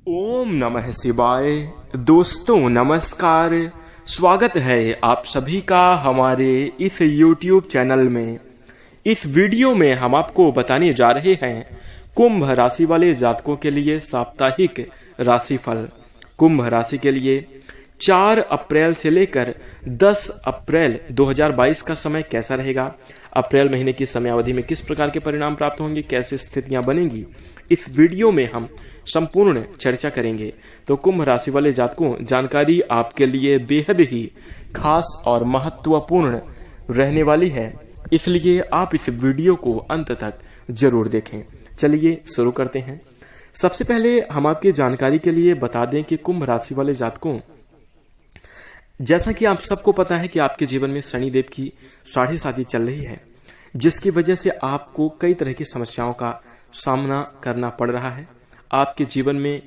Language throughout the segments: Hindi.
ओम नमः शिवाय। दोस्तों नमस्कार, स्वागत है आप सभी का हमारे इस YouTube चैनल में। इस वीडियो में हम आपको बताने जा रहे हैं कुंभ राशि वाले जातकों के लिए साप्ताहिक राशिफल। कुंभ राशि के लिए 4 अप्रैल से लेकर 10 अप्रैल 2022 का समय कैसा रहेगा, अप्रैल महीने की समयावधि में किस प्रकार के परिणाम प्राप्त होंगे, कैसे स्थितियां बनेंगी, इस वीडियो में हम संपूर्ण चर्चा करेंगे। तो कुंभ राशि वाले जातकों, जानकारी आपके लिए बेहद ही खास और महत्वपूर्ण रहने वाली है, इसलिए आप इस वीडियो को अंत तक जरूर देखें। चलिए शुरू करते हैं। सबसे पहले हम आपकी जानकारी के लिए बता दें कि कुंभ राशि वाले जातकों, जैसा कि आप सबको पता है कि आपके जीवन में शनिदेव की 7.5 चल रही है, जिसकी वजह से आपको कई तरह की समस्याओं का सामना करना पड़ रहा है। आपके जीवन में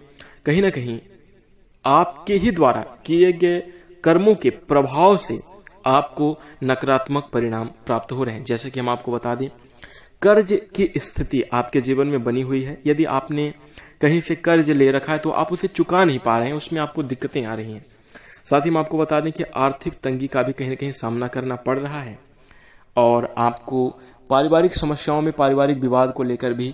कहीं ना कहीं आपके ही द्वारा किए गए कर्मों के प्रभाव से आपको नकारात्मक परिणाम प्राप्त हो रहे हैं। जैसे कि हम आपको बता दें, कर्ज की स्थिति आपके जीवन में बनी हुई है। यदि आपने कहीं से कर्ज ले रखा है तो आप उसे चुका नहीं पा रहे हैं, उसमें आपको दिक्कतें आ रही हैं। साथ ही हम आपको बता दें कि आर्थिक तंगी का भी कहीं ना कहीं सामना करना पड़ रहा है और आपको पारिवारिक समस्याओं में, पारिवारिक विवाद को लेकर भी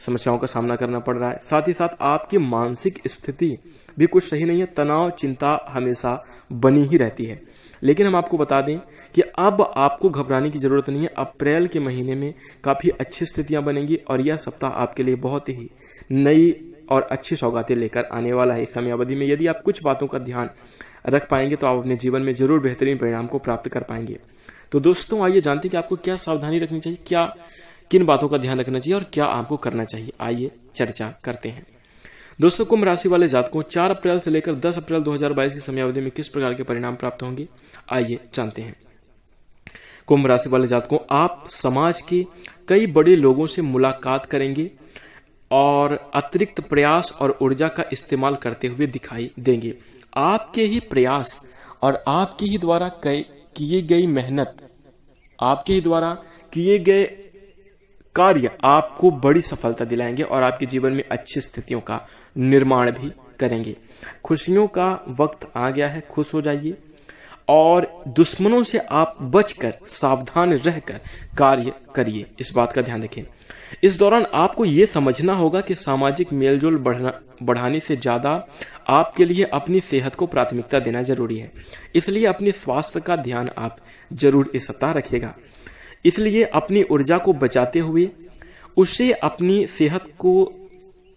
समस्याओं का सामना करना पड़ रहा है। साथ ही साथ आपकी मानसिक स्थिति भी कुछ सही नहीं है, तनाव चिंता हमेशा बनी ही रहती है। लेकिन हम आपको बता दें कि अब आपको घबराने की जरूरत नहीं है। अप्रैल के महीने में काफी अच्छी स्थितियां बनेंगी और यह सप्ताह आपके लिए बहुत ही नई और अच्छी सौगातें लेकर आने वाला है। इस समय अवधि में यदि आप कुछ बातों का ध्यान रख पाएंगे तो आप अपने जीवन में जरूर बेहतरीन परिणाम को प्राप्त कर पाएंगे। तो दोस्तों आइए जानते हैं कि आपको क्या सावधानी रखनी चाहिए, क्या किन बातों का ध्यान रखना चाहिए और क्या आपको करना चाहिए। आइए चर्चा करते हैं। दोस्तों कुंभ राशि वाले जातकों, 4 अप्रैल से लेकर 10 अप्रैल 2022 की समयावधि में किस प्रकार के परिणाम प्राप्त होंगे, आइए जानते हैं। कुंभ राशि वाले जातकों, आप समाज के कई बड़े लोगों से मुलाकात करेंगे और अतिरिक्त प्रयास और ऊर्जा का इस्तेमाल करते हुए दिखाई देंगे। आपके ही प्रयास और आपके ही द्वारा किए गई मेहनत, आपके ही द्वारा किए गए कार्य आपको बड़ी सफलता दिलाएंगे और आपके जीवन में अच्छी स्थितियों का निर्माण भी करेंगे। खुशियों का वक्त आ गया है, खुश हो जाइए और दुश्मनों से आप बचकर सावधान रहकर कार्य करिए, इस बात का ध्यान रखें। इस दौरान आपको ये समझना होगा कि सामाजिक मेलजोल बढ़ाने से ज्यादा आपके लिए अपनी सेहत को प्राथमिकता देना जरूरी है। इसलिए अपने स्वास्थ्य का ध्यान आप जरूर इस सप्ताह रखिएगा। इसलिए अपनी ऊर्जा को बचाते हुए उससे अपनी सेहत को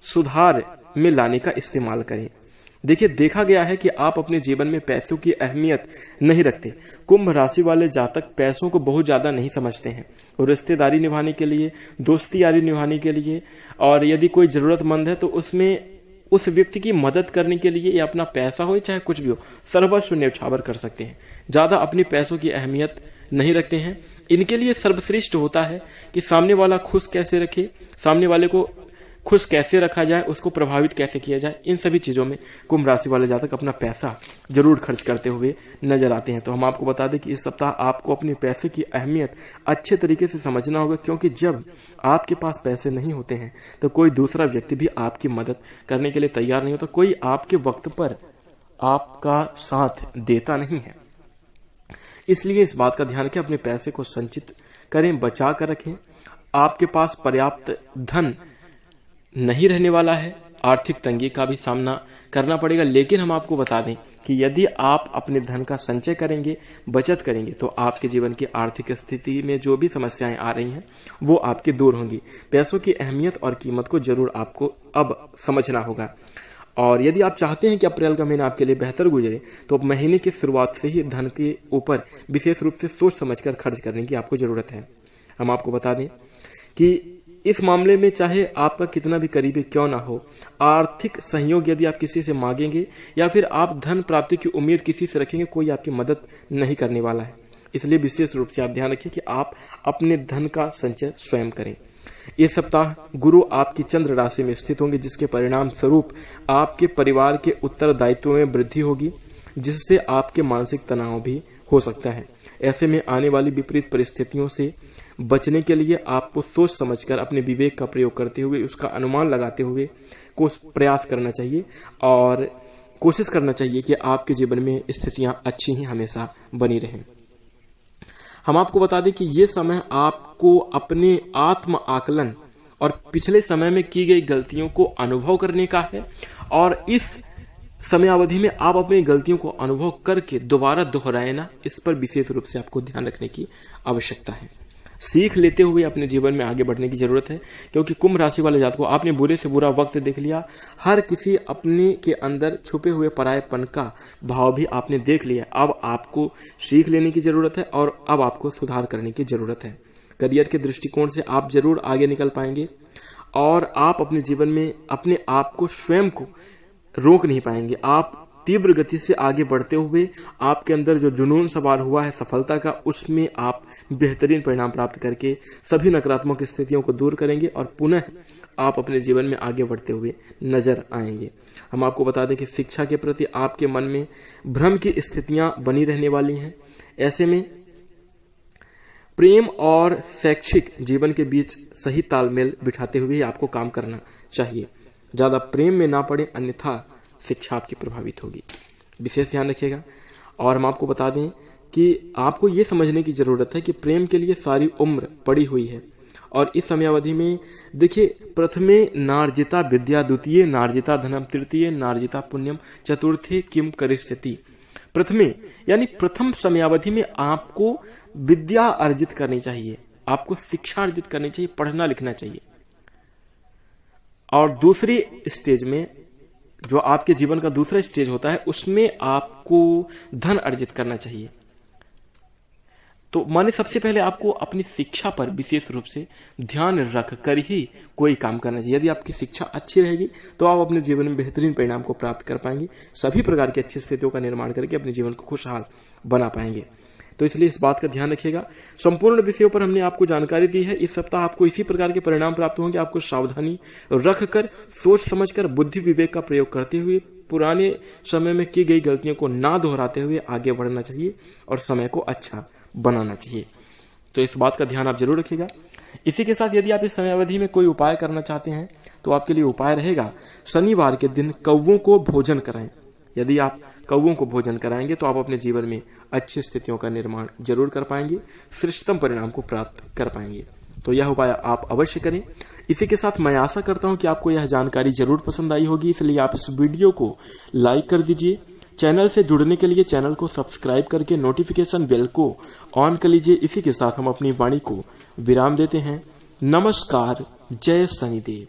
सुधार में लाने का इस्तेमाल करें। देखिए, देखा गया है कि आप अपने जीवन में पैसों की अहमियत नहीं रखते। कुंभ राशि वाले जातक पैसों को बहुत ज्यादा नहीं समझते हैं और रिश्तेदारी निभाने के लिए, दोस्ती यारी निभाने के लिए और यदि कोई जरूरतमंद है तो उसमें उस व्यक्ति की मदद करने के लिए, या अपना पैसा हो चाहे कुछ भी हो, सर्वस्व न्यौछावर कर सकते हैं। ज्यादा अपने पैसों की अहमियत नहीं रखते हैं। इनके लिए सर्वश्रेष्ठ होता है कि सामने वाला खुश कैसे रखे, सामने वाले को खुश कैसे रखा जाए, उसको प्रभावित कैसे किया जाए। इन सभी चीजों में कुंभ राशि वाले जातक अपना पैसा जरूर खर्च करते हुए नजर आते हैं। तो हम आपको बता दें कि इस सप्ताह आपको अपने पैसे की अहमियत अच्छे तरीके से समझना होगा, क्योंकि जब आपके पास पैसे नहीं होते हैं तो कोई दूसरा व्यक्ति भी आपकी मदद करने के लिए तैयार नहीं होता, कोई आपके वक्त पर आपका साथ देता नहीं है। इसलिए इस बात का ध्यान रखें, अपने पैसे को संचित करें, बचा कर रखें। आपके पास पर्याप्त धन नहीं रहने वाला है, आर्थिक तंगी का भी सामना करना पड़ेगा। लेकिन हम आपको बता दें कि यदि आप अपने धन का संचय करेंगे, बचत करेंगे, तो आपके जीवन की आर्थिक स्थिति में जो भी समस्याएं आ रही हैं वो आपके दूर होंगी। पैसों की अहमियत और कीमत को जरूर आपको अब समझना होगा। और यदि आप चाहते हैं कि अप्रैल का महीना आपके लिए बेहतर गुजरे तो महीने की शुरुआत से ही धन के ऊपर विशेष रूप से सोच समझकर खर्च करने की आपको जरूरत है। हम आपको बता दें कि इस मामले में चाहे आपका कितना भी करीबी क्यों ना हो, आर्थिक सहयोग यदि आप किसी से मांगेंगे या फिर आप धन प्राप्ति की उम्मीद किसी से रखेंगे, कोई आपकी मदद नहीं करने वाला है। इसलिए विशेष रूप से आप ध्यान रखिए कि आप अपने धन का संचय स्वयं करें। इस सप्ताह गुरु आपकी चंद्र राशि में स्थित होंगे, जिसके परिणाम स्वरूप आपके परिवार के उत्तरदायित्व में वृद्धि होगी, जिससे आपके मानसिक तनाव भी हो सकता है। ऐसे में आने वाली विपरीत परिस्थितियों से बचने के लिए आपको सोच समझकर अपने विवेक का प्रयोग करते हुए, उसका अनुमान लगाते हुए प्रयास करना चाहिए और कोशिश करना चाहिए कि आपके जीवन में स्थितियां अच्छी ही हमेशा बनी रहें। हम आपको बता दें कि ये समय आपको अपने आत्म आकलन और पिछले समय में की गई गलतियों को अनुभव करने का है, और इस समयावधि में आप अपनी गलतियों को अनुभव करके दोबारा दोहराए ना, इस पर विशेष रूप से आपको ध्यान रखने की आवश्यकता है। सीख लेते हुए अपने जीवन में आगे बढ़ने की जरूरत है, क्योंकि कुंभ राशि वाले जातकों, आपने बुरे से बुरा वक्त देख लिया, हर किसी अपने के अंदर छुपे हुए परायेपन का भाव भी आपने देख लिया। अब आपको सीख लेने की जरूरत है और अब आपको सुधार करने की जरूरत है। करियर के दृष्टिकोण से आप जरूर आगे निकल पाएंगे और आप अपने जीवन में अपने आप को स्वयं को रोक नहीं पाएंगे। आप तीव्र गति से आगे बढ़ते हुए आपके अंदर जो जुनून सवार हुआ है सफलता का, उसमें आप बेहतरीन परिणाम प्राप्त करके सभी नकारात्मक स्थितियों को दूर करेंगे और पुनः आप अपने जीवन में आगे बढ़ते हुए नजर आएंगे। हम आपको बता दें कि शिक्षा के प्रति आपके मन में भ्रम की स्थितियां बनी रहने वाली हैं। ऐसे में प्रेम और शैक्षिक जीवन के बीच सही तालमेल बिठाते हुए आपको काम करना चाहिए। ज्यादा प्रेम में ना पड़े, अन्यथा शिक्षा आपकी प्रभावित होगी। विशेष ध्यान रखिएगा। और हम आपको बता दें कि आपको ये समझने की जरूरत है कि प्रेम के लिए सारी उम्र पड़ी हुई है, और इस समयावधि में देखिए, प्रथमे नार्जिता विद्या, द्वितीय नार्जिता धनम, तृतीय नार्जिता पुण्यम, चतुर्थे किम करिष्यति। प्रथमे यानी प्रथम समयावधि में आपको विद्या अर्जित करनी चाहिए, आपको शिक्षा अर्जित करनी चाहिए, पढ़ना लिखना चाहिए। और दूसरी स्टेज में, जो आपके जीवन का दूसरा स्टेज होता है, उसमें आपको धन अर्जित करना चाहिए। तो माने सबसे पहले आपको अपनी शिक्षा पर विशेष रूप से ध्यान रख कर ही कोई काम करना चाहिए। यदि आपकी शिक्षा अच्छी रहेगी तो आप अपने जीवन में बेहतरीन परिणाम को प्राप्त कर पाएंगे, सभी प्रकार की अच्छी स्थितियों का निर्माण करके अपने जीवन को खुशहाल बना पाएंगे। तो इसलिए इस बात का ध्यान रखिएगा। संपूर्ण विषयों पर हमने आपको जानकारी दी है। इस सप्ताह आपको इसी प्रकार के परिणाम प्राप्त होंगे। आपको सावधानी रखकर, सोच समझकर, बुद्धि विवेक का प्रयोग करते हुए पुराने समय में की गई गलतियों को ना दोहराते हुए आगे बढ़ना चाहिए और समय को अच्छा बनाना चाहिए। तो इस बात का ध्यान आप जरूर रखिएगा। इसी के साथ यदि आप इस समयावधि में कोई उपाय करना चाहते हैं तो आपके लिए उपाय रहेगा, शनिवार के दिन कौवों को भोजन कराएं। यदि आप कौवों को भोजन कराएंगे तो आप अपने जीवन में अच्छी स्थितियों का निर्माण जरूर कर पाएंगे, श्रेष्ठतम परिणाम को प्राप्त कर पाएंगे। तो यह उपाय आप अवश्य करें। इसी के साथ मैं आशा करता हूं कि आपको यह जानकारी जरूर पसंद आई होगी, इसलिए आप इस वीडियो को लाइक कर दीजिए। चैनल से जुड़ने के लिए चैनल को सब्सक्राइब करके नोटिफिकेशन बेल को ऑन कर लीजिए। इसी के साथ हम अपनी वाणी को विराम देते हैं। नमस्कार, जय शनिदेव।